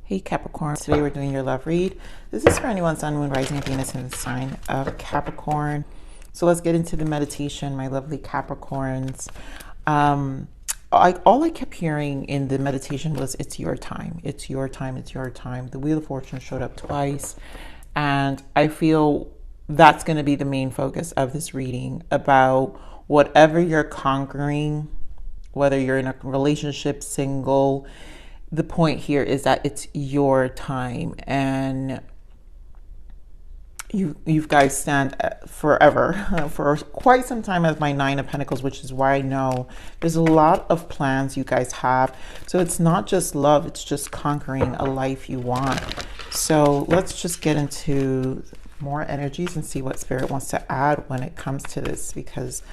Hey Capricorn, today we're doing your love read. This is for anyone, Sun, Moon, Rising, and Venus in the sign of Capricorn. So let's get into the meditation, my lovely Capricorns. All I kept hearing in the meditation was, it's your time, it's your time, it's your time. The Wheel of Fortune showed up twice, and I feel that's going to be the main focus of this reading, about whatever you're conquering, whether you're in a relationship, single. The point here is that it's your time, and you guys stand forever for quite some time as my Nine of Pentacles, which is why I know there's a lot of plans you guys have. So it's not just love, it's just conquering a life you want. So let's just get into more energies and see what Spirit wants to add when it comes to this, because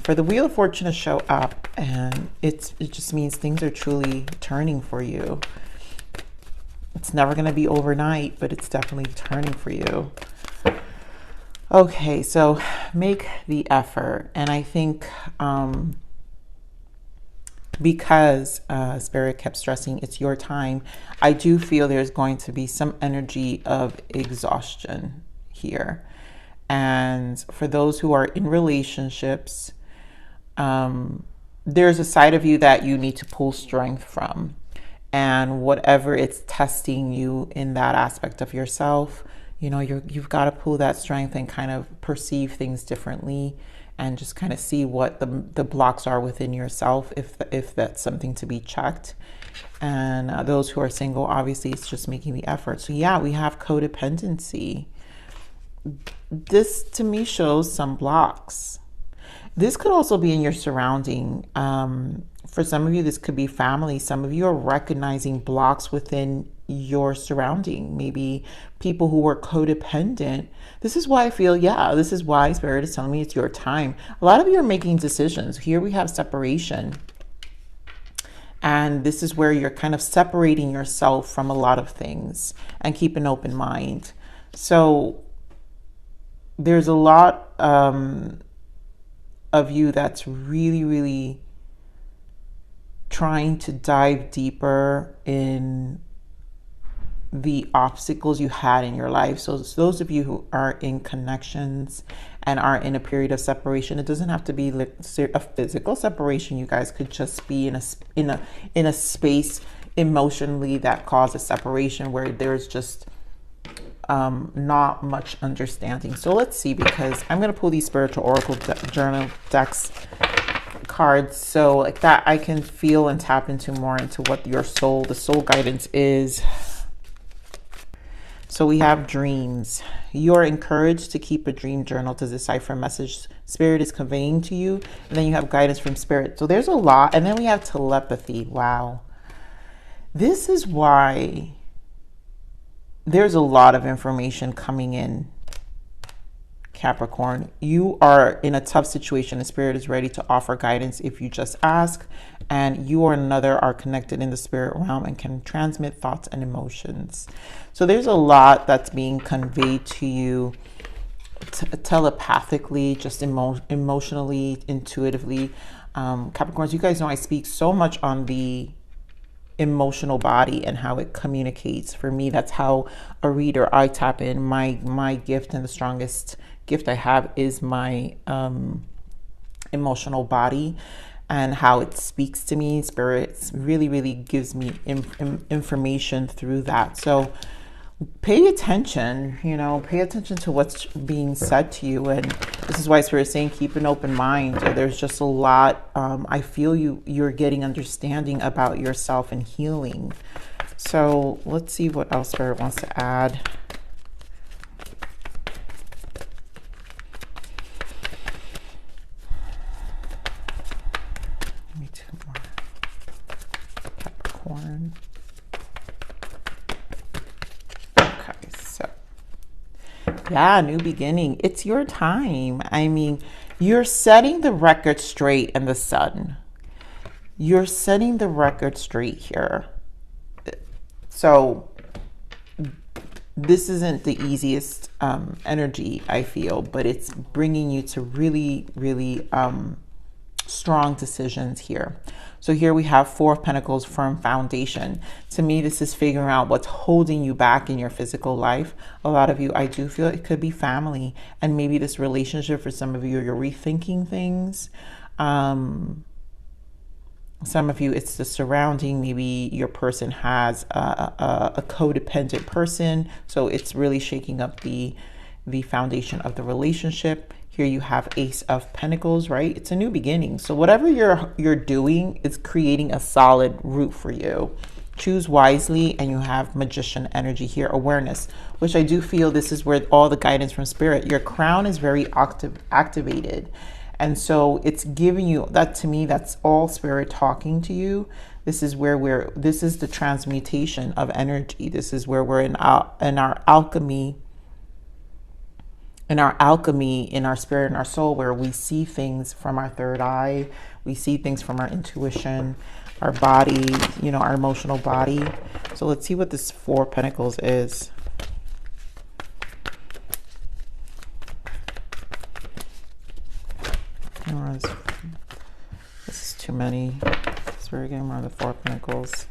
for the Wheel of Fortune to show up, and it just means things are truly turning for you. It's never going to be overnight, but it's definitely turning for you. Okay, so make the effort. And I think because Spirit kept stressing it's your time, I do feel there's going to be some energy of exhaustion here. And for those who are in relationships, there's a side of you that you need to pull strength from. And whatever it's testing you in that aspect of yourself, you know, you've got to pull that strength and kind of perceive things differently, and just kind of see what the blocks are within yourself, if that's something to be checked. And those who are single, obviously it's just making the effort. So yeah, we have codependency. This to me shows some blocks. This could also be in your surrounding. For some of you, this could be family. Some of you are recognizing blocks within your surrounding. Maybe people who were codependent. This is why I feel, yeah, this is why Spirit is telling me it's your time. A lot of you are making decisions. Here we have separation. And this is where you're kind of separating yourself from a lot of things and keep an open mind. So there's a lot of you that's really, really trying to dive deeper in the obstacles you had in your life. So those of you who are in connections and are in a period of separation, it doesn't have to be a physical separation. You guys could just be in a space emotionally that causes separation, where there's just not much understanding. So let's see, because I'm going to pull these spiritual oracle journal decks cards, so like that I can feel and tap into more into what the soul guidance is. So we have dreams. You're encouraged to keep a dream journal to decipher a message Spirit is conveying to you. And then you have guidance from Spirit. So there's a lot. And then we have telepathy. Wow. This is why there's a lot of information coming in, Capricorn. You are in a tough situation, and Spirit is ready to offer guidance if you just ask. And you or another are connected in the spirit realm and can transmit thoughts and emotions. So there's a lot that's being conveyed to you telepathically, just emotionally, intuitively. Capricorns, you guys know I speak so much on the emotional body and how it communicates. For me, that's how a reader, I tap in. My gift, and the strongest gift I have, is my emotional body and how it speaks to me. Spirit really, really gives me information through that. So pay attention, you know, pay attention to what's being said to you. And this is why Spirit is saying keep an open mind. There's just a lot. I feel you're getting understanding about yourself and healing. So let's see what else Spirit wants to add. Give me two more. Capricorn. Yeah, new beginning. It's your time. I mean, you're setting the record straight in the sun. You're setting the record straight here. So this isn't the easiest energy, I feel, but it's bringing you to really, really strong decisions here. So here we have Four of Pentacles, firm foundation. To me, this is figuring out what's holding you back in your physical life. A lot of you, I do feel it could be family, and maybe this relationship for some of you, you're rethinking things. Some of you, it's the surrounding. Maybe your person has a codependent person, so it's really shaking up the foundation of the relationship. Here you have Ace of Pentacles, right? It's a new beginning. So whatever you're doing is creating a solid root for you. Choose wisely, and you have Magician energy here, awareness, which I do feel this is where all the guidance from Spirit. Your crown is very activated. And so it's giving you that. To me, that's all Spirit talking to you. This is where this is the transmutation of energy. This is where we're in our alchemy. In our alchemy, in our spirit, in our soul, where we see things from our third eye, we see things from our intuition, our body, you know, our emotional body. So let's see what this Four of Pentacles is. This is too many. So we're getting more of the Four of Pentacles.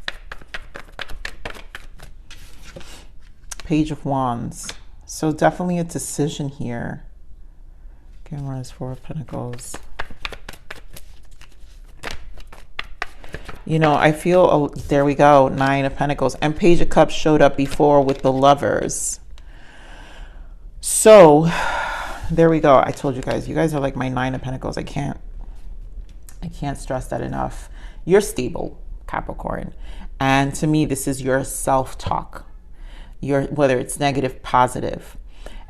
Page of Wands. So definitely a decision here. Okay, where is Four of Pentacles? You know, I feel, there we go, Nine of Pentacles. And Page of Cups showed up before with the Lovers. So there we go. I told you guys are like my Nine of Pentacles. I can't stress that enough. You're stable, Capricorn. And to me, this is your self-talk. Whether it's negative, positive,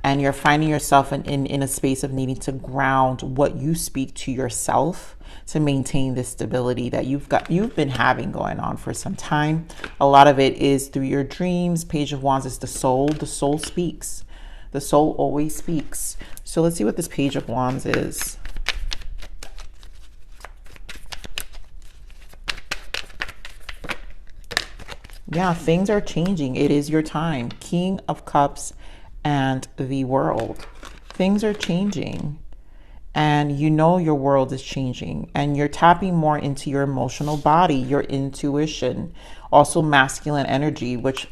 and you're finding yourself in a space of needing to ground what you speak to yourself to maintain this stability that you've been having going on for some time. A lot of it is through your dreams. Page of Wands is the soul. The soul speaks. The soul always speaks. So let's see what this Page of Wands is. Yeah, things are changing. It is your time. King of Cups and the World. Things are changing. And you know your world is changing. And you're tapping more into your emotional body, your intuition. Also masculine energy, which,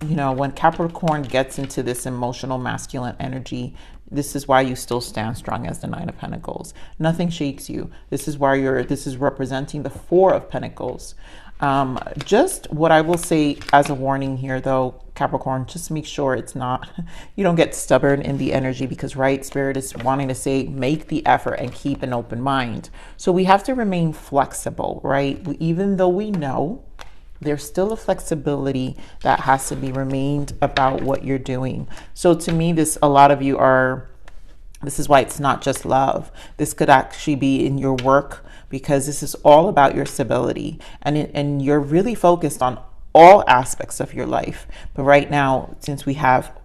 you know, when Capricorn gets into this emotional masculine energy, this is why you still stand strong as the Nine of Pentacles. Nothing shakes you. This is why this is representing the Four of Pentacles. Just what I will say as a warning here, though, Capricorn, just make sure it's not, you don't get stubborn in the energy, because, right, Spirit is wanting to say, make the effort and keep an open mind. So we have to remain flexible, right? Even though we know there's still a flexibility that has to be remained about what you're doing. So to me, a lot of you are, this is why it's not just love. This could actually be in your work, because this is all about your stability, and you're really focused on all aspects of your life. But right now, since we have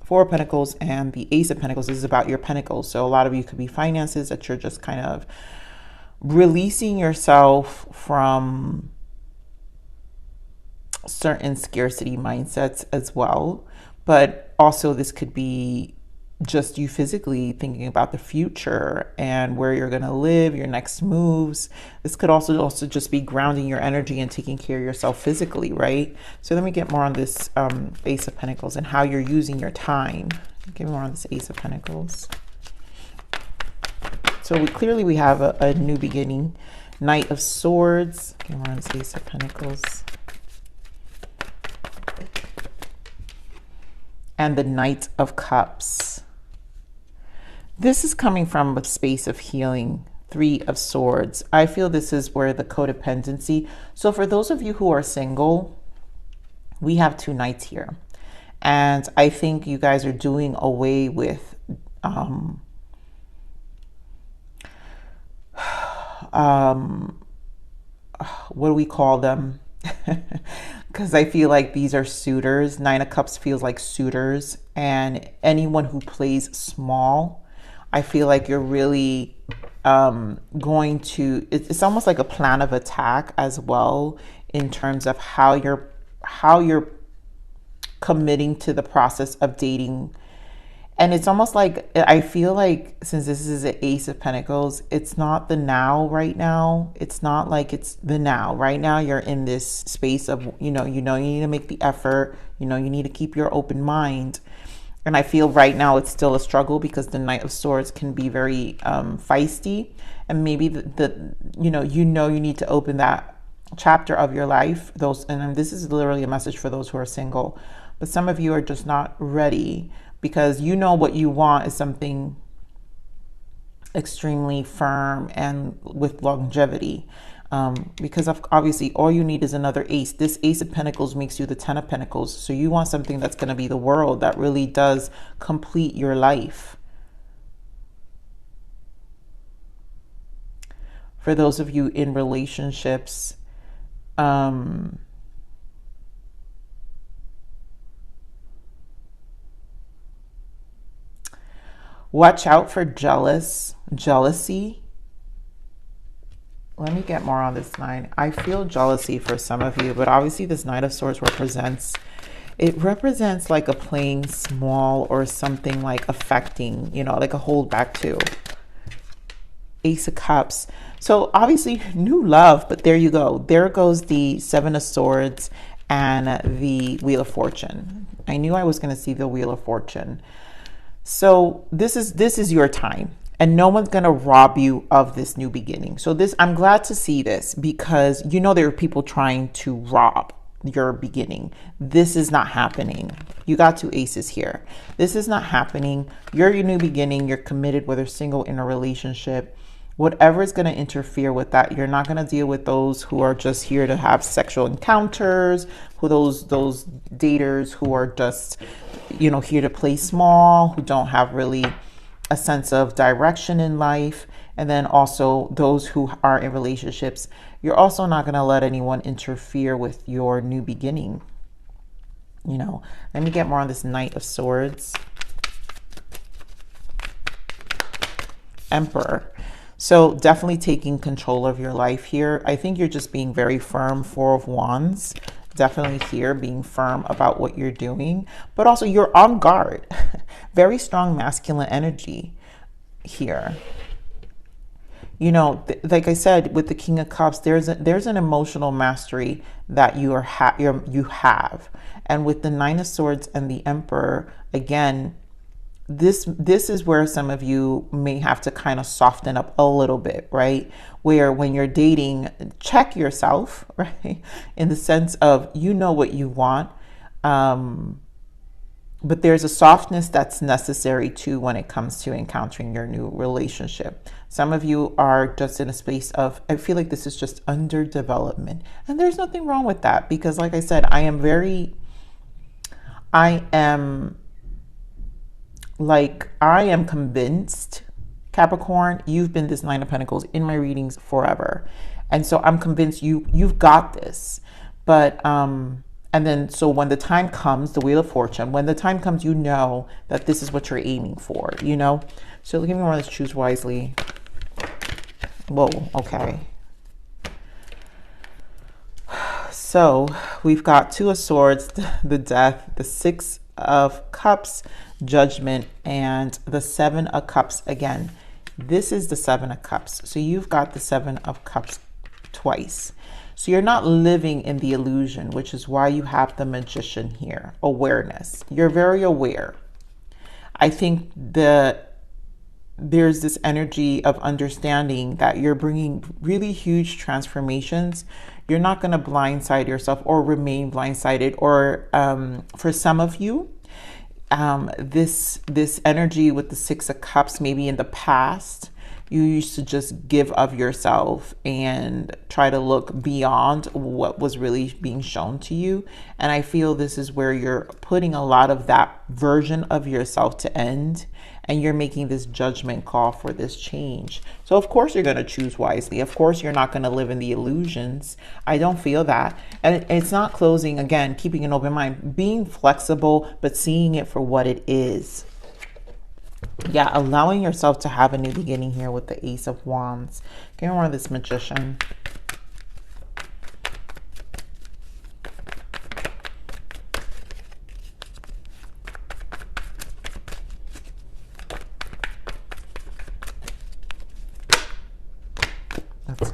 Four of Pentacles and the Ace of Pentacles, this is about your pentacles. So a lot of you could be finances, that you're just kind of releasing yourself from certain scarcity mindsets as well. But also this could be just you physically thinking about the future and where you're going to live, your next moves. This could also just be grounding your energy and taking care of yourself physically, right? So let me get more on this Ace of Pentacles and how you're using your time. Give me more on this Ace of Pentacles. So clearly we have a new beginning. Knight of Swords. Give me more on this Ace of Pentacles. And the Knight of Cups. This is coming from a space of healing. Three of Swords. I feel this is where the codependency. So for those of you who are single, we have two knights here. And I think you guys are doing away with what do we call them? Because I feel like these are suitors. Nine of Cups feels like suitors, and anyone who plays small, I feel like you're really going to, it's almost like a plan of attack as well, in terms of how you're committing to the process of dating And it's almost like, I feel like since this is an Ace of Pentacles, it's not the now right now. It's not like it's the now. Right now you're in this space of, you need to make the effort, you need to keep your open mind. And I feel right now it's still a struggle because the Knight of Swords can be very feisty. And maybe you need to open that chapter of your life. And this is literally a message for those who are single. But some of you are just not ready, because what you want is something extremely firm and with longevity. Because obviously all you need is another ace. This Ace of Pentacles makes you the Ten of Pentacles. So you want something that's going to be the world, that really does complete your life. For those of you in relationships, watch out for jealousy. Let me get more on this 9. I feel jealousy for some of you, but obviously this Knight of Swords represents like a playing small, or something like affecting, like a hold back too. Ace of Cups. So obviously new love, but there you go. There goes the Seven of Swords and the Wheel of Fortune. I knew I was going to see the Wheel of Fortune. So this is your time, and no one's going to rob you of this new beginning. So I'm glad to see this, because there are people trying to rob your beginning. This is not happening. You got 2 aces here. This is not happening. You're your new beginning. You're committed, whether single, in a relationship. Whatever is going to interfere with that, you're not going to deal with those who are just here to have sexual encounters, those daters who are just, here to play small, who don't have really a sense of direction in life. And then also those who are in relationships, you're also not going to let anyone interfere with your new beginning. Let me get more on this Knight of Swords. Emperor. So definitely taking control of your life here. I think you're just being very firm. 4 of Wands. Definitely here being firm about what you're doing. But also you're on guard. Very strong masculine energy here. Like I said, with the King of Cups, there's an emotional mastery that you have. And with the Nine of Swords and the Emperor, again, this is where some of you may have to kind of soften up a little bit, right? Where when you're dating, check yourself, right? In the sense of, what you want. But there's a softness that's necessary too when it comes to encountering your new relationship. Some of you are just in a space of, I feel like this is just under development. And there's nothing wrong with that, because like I said, I am convinced, Capricorn, you've been this Nine of Pentacles in my readings forever. And so I'm convinced you've got this. But, and then, so when the time comes, the Wheel of Fortune, when the time comes, that this is what you're aiming for, So give me more of this, choose wisely. Whoa, okay. So we've got 2 of Swords, the Death, the 6 of Cups, Judgment, and the 7 of Cups again. This is the 7 of Cups. So you've got the 7 of Cups twice. So you're not living in the illusion, which is why you have the Magician here. Awareness. You're very aware. I think there's this energy of understanding that you're bringing really huge transformations. You're not going to blindside yourself or remain blindsided. Or for some of you, this energy with the 6 of Cups, maybe in the past, you used to just give of yourself and try to look beyond what was really being shown to you. And I feel this is where you're putting a lot of that version of yourself to end, and you're making this judgment call for this change. So of course you're going to choose wisely. Of course you're not going to live in the illusions. I don't feel that. And it's not closing, again, keeping an open mind, being flexible, but seeing it for what it is. Yeah, allowing yourself to have a new beginning here with the Ace of Wands. Give me more of this Magician.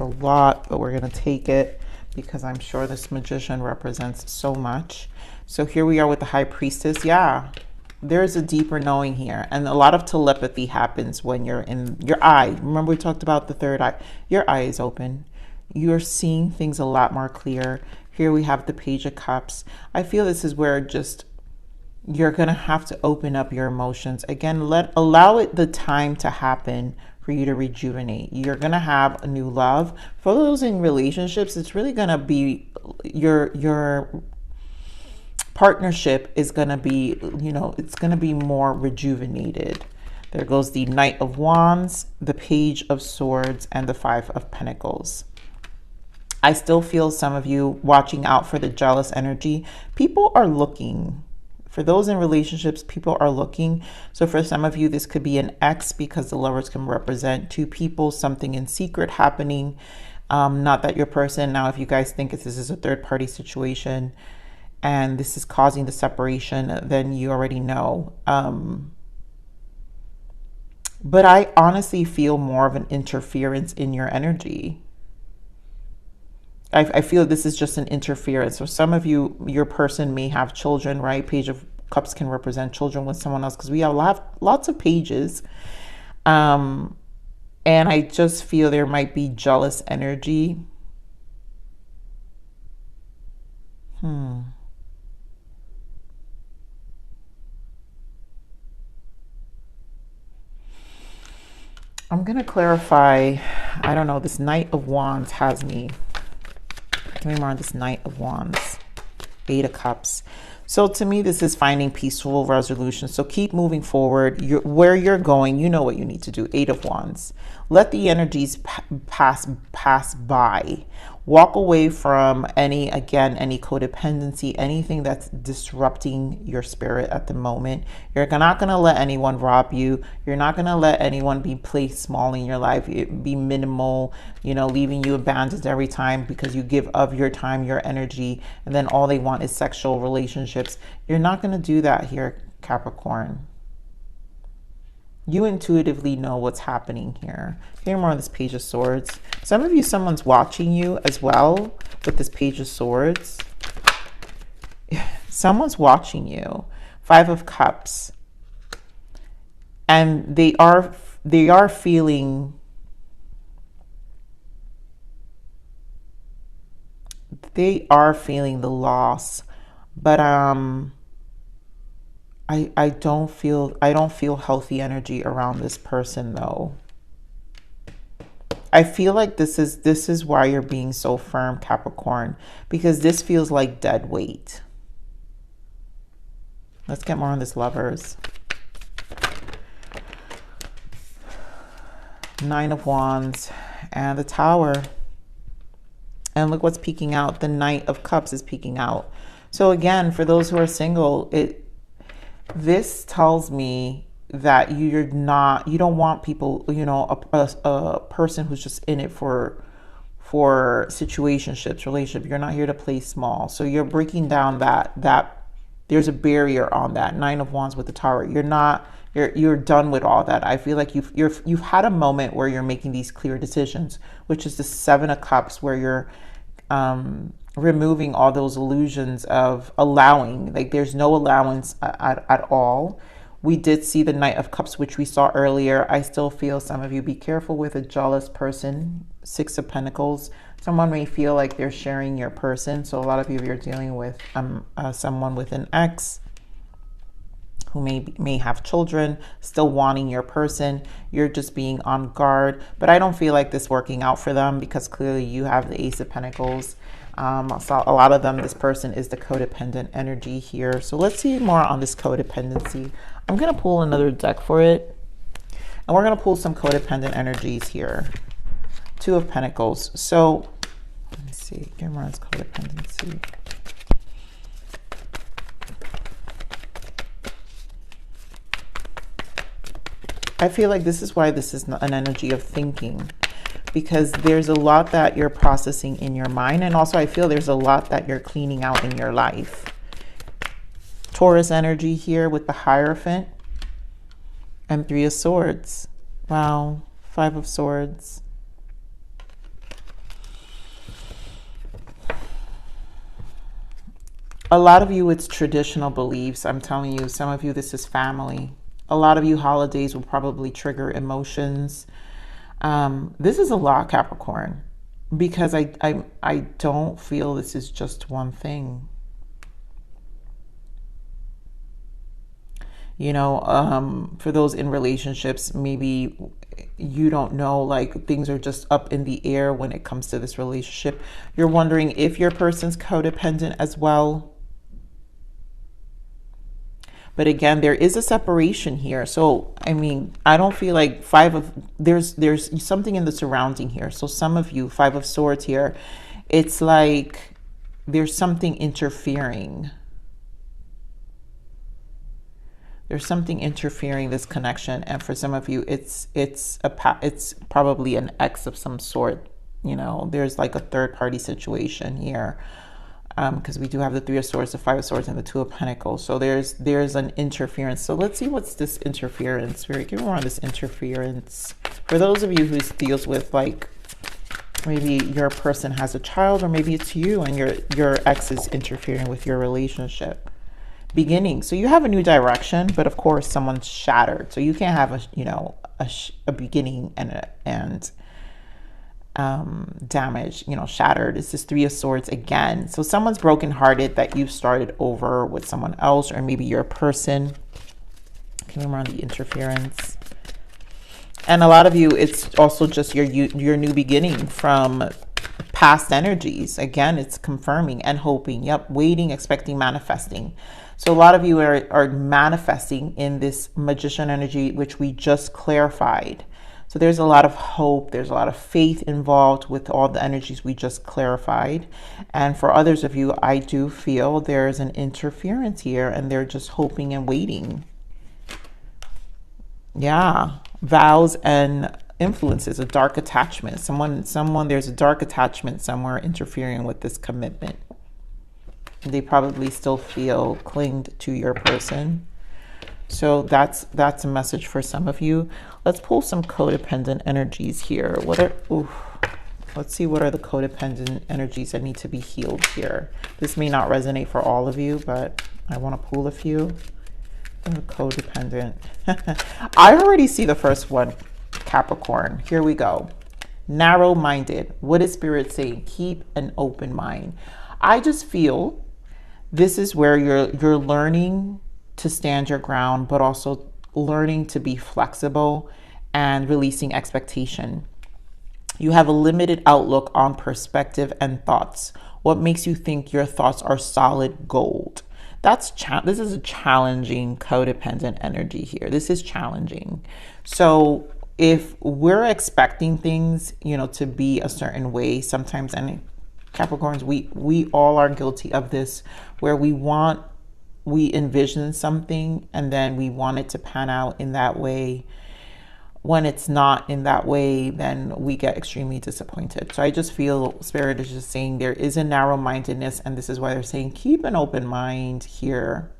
a lot, but we're going to take it because I'm sure this Magician represents so much. So here we are with the High Priestess. Yeah, there's a deeper knowing here. And a lot of telepathy happens when you're in your eye. Remember we talked about the third eye. Your eye is open. You're seeing things a lot more clear. Here we have the Page of Cups. I feel this is where just you're going to have to open up your emotions. Again, allow it the time to happen for you to rejuvenate. You're going to have a new love. For those in relationships, it's really going to be your partnership is going to be, you know, it's going to be more rejuvenated. There goes the Knight of Wands, the Page of Swords, and the Five of Pentacles. I still feel some of you watching out for the jealous energy. People are looking. For those in relationships, people are looking. So for some of you, this could be an ex, because the Lovers can represent two people, something in secret happening. Not that your person. Now, if you guys think this is a third party situation and this is causing the separation, then you already know. But I honestly feel more of an interference in your energy. I feel this is just an interference. So some of you, your person may have children, right? Page of Cups can represent children with someone else, because we have lots of pages. And I just feel there might be jealous energy. I'm going to clarify. I don't know. This Knight of Wands has me. Give me more on this Knight of Wands. Eight of Cups. So to me, this is finding peaceful resolution. So keep moving forward. Where you're going, you know what you need to do. Eight of Wands. Let the energies pass by. Walk away from any codependency, anything that's disrupting your spirit at the moment. You're not going to let anyone rob you. You're not going to let anyone be placed small in your life, be minimal, you know, leaving you abandoned every time because you give of your time, your energy, and then all they want is sexual relationships. You're not going to do that here, Capricorn. You intuitively know what's happening here. Here more on this Page of Swords. Some of you, someone's watching you as well with this Page of Swords. Someone's watching you. Five of Cups. And they are feeling the loss. But I don't feel healthy energy around this person though. I feel like this is why you're being so firm, Capricorn, because this feels like dead weight. Let's get more on this Lovers. Nine of Wands and the Tower. And look what's peeking out. The Knight of Cups is peeking out. So again, for those who are single, this tells me that you don't want people, you know, a person who's just in it for situationships, relationship. You're not here to play small. So you're breaking down that there's a barrier on that. Nine of Wands with the Tower. You're done with all that. I feel like you've had a moment where you're making these clear decisions, which is the Seven of Cups, where you're removing all those illusions of allowing. Like there's no allowance at all. We did see the Knight of Cups, which we saw earlier. I still feel some of you, be careful with a jealous person. Six of Pentacles. Someone may feel like they're sharing your person. So a lot of you, you're dealing with someone with an ex who may have children, still wanting your person. You're just being on guard. But I don't feel like this working out for them, because clearly you have the Ace of Pentacles. So a lot of them, this person is the codependent energy here. So let's see more on this codependency. I'm going to pull another deck for it. And we're going to pull some codependent energies here. Two of Pentacles. So let me see. Cameron's codependency. I feel like this is why this is an energy of thinking, because there's a lot that you're processing in your mind. And also I feel there's a lot that you're cleaning out in your life. Taurus energy here with the Hierophant and Three of Swords. Wow. Five of Swords. A lot of you, it's traditional beliefs. I'm telling you, some of you, this is family. A lot of you, holidays will probably trigger emotions. This is a lot, Capricorn, because I don't feel this is just one thing. You know, for those in relationships, maybe you don't know, like things are just up in the air when it comes to this relationship. You're wondering if your person's codependent as well. But again, there is a separation here. So, I mean, I don't feel like there's something in the surrounding here. So some of you, Five of Swords here, it's like there's something interfering. There's something interfering this connection. And for some of you, it's probably an ex of some sort. You know, there's like a third party situation here. Because we do have the Three of Swords, the Five of Swords, and the Two of Pentacles. So there's an interference. So let's see what's this interference. Spirit, give me more on this interference. For those of you who deals with, like, maybe your person has a child, or maybe it's you and your ex is interfering with your relationship. Beginning. So you have a new direction, but of course someone's shattered. So you can't have a beginning and damage, you know, shattered. It's this Three of Swords again. So someone's brokenhearted that you've started over with someone else, or maybe your person. Can we run the interference? And a lot of you, it's also just your new beginning from past energies. Again, it's confirming and hoping. Yep, waiting, expecting, manifesting. So a lot of you are manifesting in this Magician energy, which we just clarified. So there's a lot of hope, there's a lot of faith involved with all the energies we just clarified. And for others of you, I do feel there's an interference here and they're just hoping and waiting. Yeah, vows and influences, a dark attachment. There's a dark attachment somewhere interfering with this commitment. They probably still feel clinged to your person. So that's a message for some of you. Let's pull some codependent energies here. Let's see, what are the codependent energies that need to be healed here? This may not resonate for all of you, but I want to pull a few. Codependent. I already see the first one, Capricorn. Here we go. Narrow-minded. What is Spirit saying? Keep an open mind. I just feel this is where you're learning to stand your ground, but also learning to be flexible and releasing expectation. You have a limited outlook on perspective and thoughts. What makes you think your thoughts are solid gold? This is a challenging codependent energy here. This is challenging. So if we're expecting things, you know, to be a certain way, sometimes, and Capricorns, we all are guilty of this, where we envision something and then we want it to pan out in that way. When it's not in that way, then we get extremely disappointed. So I just feel Spirit is just saying there is a narrow-mindedness, and this is why they're saying keep an open mind here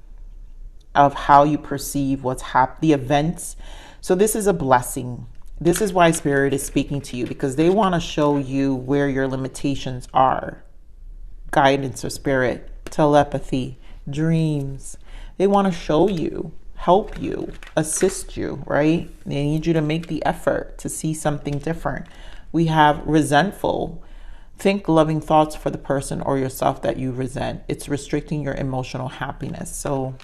of how you perceive what's the events. So this is a blessing. This is why Spirit is speaking to you, because they want to show you where your limitations are. Guidance of Spirit, telepathy, dreams. They want to show you, help you, assist you, right? They need you to make the effort to see something different. We have resentful. Think loving thoughts for the person or yourself that you resent. It's restricting your emotional happiness. So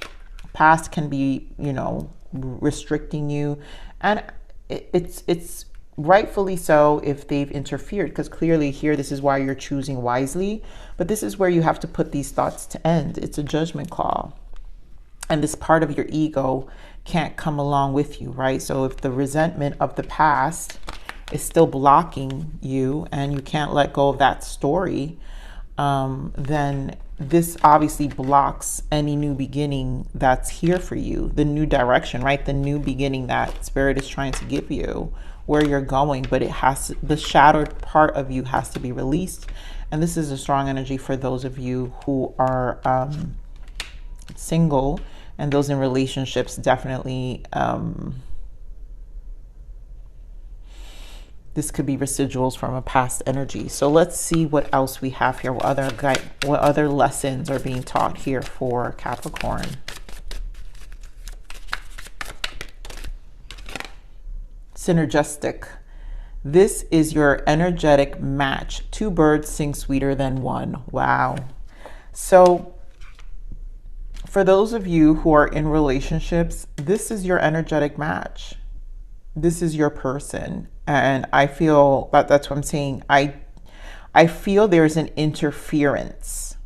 past can be, you know, restricting you, and it's rightfully so if they've interfered, because clearly here, this is why you're choosing wisely, but this is where you have to put these thoughts to end. It's a judgment call, and this part of your ego can't come along with you, right? So if the resentment of the past is still blocking you and you can't let go of that story, then this obviously blocks any new beginning that's here for you, the new direction, right? The new beginning that Spirit is trying to give you, where you're going, but it has to, the shattered part of you has to be released. And this is a strong energy for those of you who are single, and those in relationships definitely This could be residuals from a past energy. So let's see what else we have here. What other lessons are being taught here for Capricorn? Synergistic. This is your energetic match. Two birds sing sweeter than one. Wow. So for those of you who are in relationships, this is your energetic match. This is your person. And I feel that's what I'm saying. I feel there's an interference.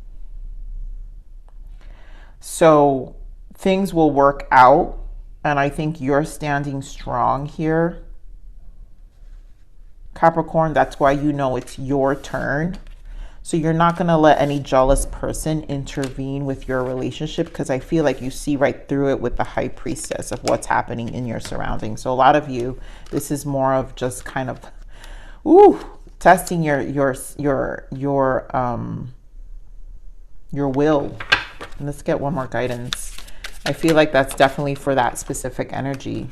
So things will work out. And I think you're standing strong here, Capricorn. That's why you know it's your turn. So you're not going to let any jealous person intervene with your relationship, because I feel like you see right through it with the High Priestess of what's happening in your surroundings. So a lot of you, this is more of just kind of, testing your will. And let's get one more guidance. I feel like that's definitely for that specific energy.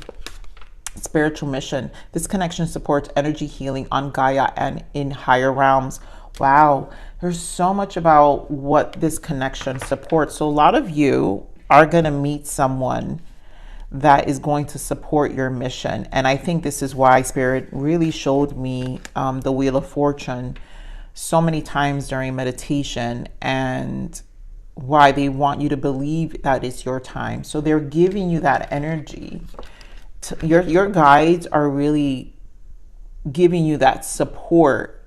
Spiritual mission. This connection supports energy healing on Gaia and in higher realms. Wow, there's so much about what this connection supports. So a lot of you are going to meet someone that is going to support your mission. And I think this is why Spirit really showed me the Wheel of Fortune so many times during meditation, and why they want you to believe that it's your time. So they're giving you that energy. Your guides are really giving you that support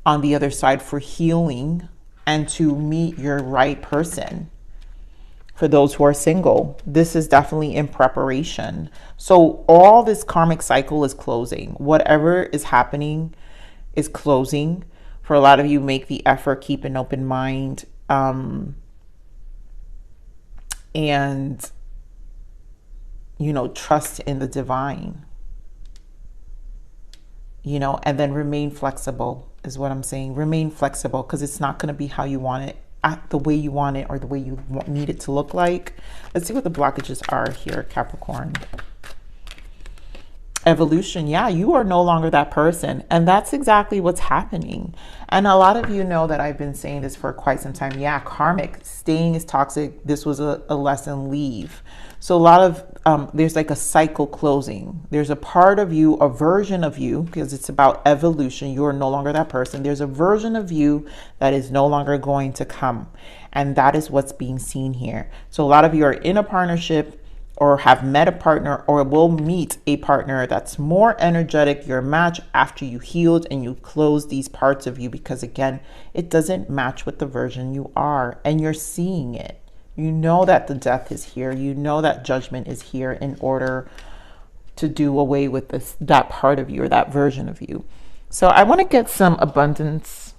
on the other side for healing and to meet your right person. For those who are single, this is definitely in preparation. So all this karmic cycle is closing. Whatever is happening is closing. For a lot of you, make the effort, keep an open mind, and trust in the divine, and then remain flexible is what I'm saying. Remain flexible, because it's not going to be how you want it, the way you want it, or the way you need it to look like. Let's see what the blockages are here, Capricorn. Evolution. Yeah, you are no longer that person. And that's exactly what's happening. And a lot of you know that I've been saying this for quite some time. Yeah, karmic. Staying is toxic. This was a lesson. Leave. So a lot of, there's like a cycle closing. There's a part of you, a version of you, because it's about evolution. You are no longer that person. There's a version of you that is no longer going to come. And that is what's being seen here. So a lot of you are in a partnership, or have met a partner, or will meet a partner that's more energetic, your match, after you healed and you closed these parts of you, because again, it doesn't match with the version you are, and you're seeing it. You know that the death is here. You know that judgment is here in order to do away with that part of you, or that version of you. So I want to get some abundance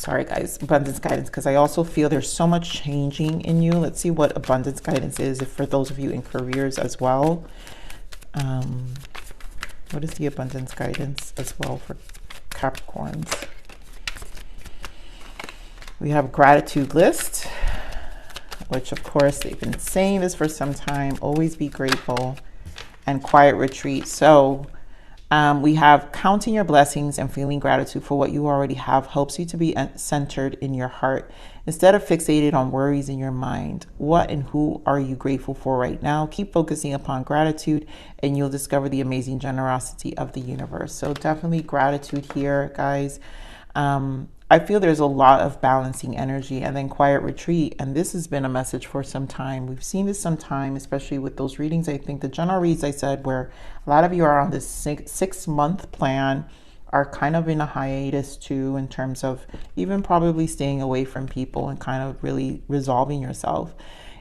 guidance, because I also feel there's so much changing in you. Let's see what abundance guidance is for those of you in careers as well. What is the abundance guidance as well for Capricorns? We have gratitude list, which of course they've been saying this for some time. Always be grateful. And quiet retreat. So we have counting your blessings and feeling gratitude for what you already have helps you to be centered in your heart instead of fixated on worries in your mind. What and who are you grateful for right now? Keep focusing upon gratitude and you'll discover the amazing generosity of the universe. So definitely gratitude here, guys. I feel there's a lot of balancing energy. And then quiet retreat. And this has been a message for some time. We've seen this some time, especially with those readings. I think the general reads I said, where a lot of you are on this six-month plan, are kind of in a hiatus too, in terms of even probably staying away from people and kind of really resolving yourself.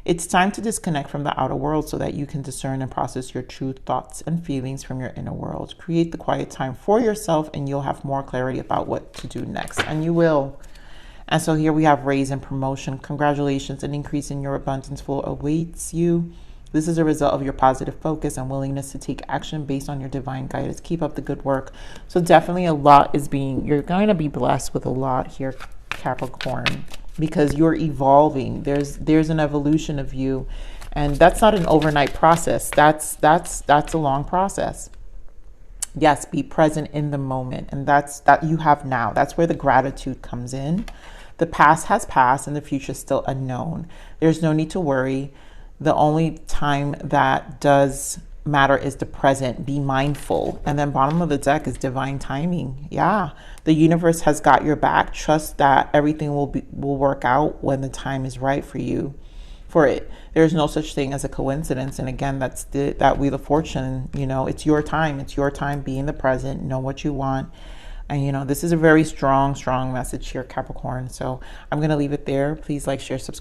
It's time to disconnect from the outer world so that you can discern and process your true thoughts and feelings from your inner world. Create the quiet time for yourself and you'll have more clarity about what to do next. And you will. And so here we have raise and promotion. Congratulations, an increase in your abundance flow awaits you. This is a result of your positive focus and willingness to take action based on your divine guidance. Keep up the good work. So definitely a lot is you're going to be blessed with a lot here, Capricorn, because you're evolving. There's an evolution of you, and that's not an overnight process. That's a long process. Yes, be present in the moment. And that you have now. That's where the gratitude comes in. The past has passed and the future is still unknown. There's no need to worry. The only time that does matter is the present. Be mindful. And then bottom of the deck is divine timing. Yeah, the universe has got your back. Trust that everything will work out when the time is right for you. For it, there's no such thing as a coincidence. And again, that's that Wheel of Fortune. You know, it's your time. It's your time. Be in the present. Know what you want. And you know, this is a very strong message here, Capricorn. So I'm going to leave it there. Please like, share, subscribe.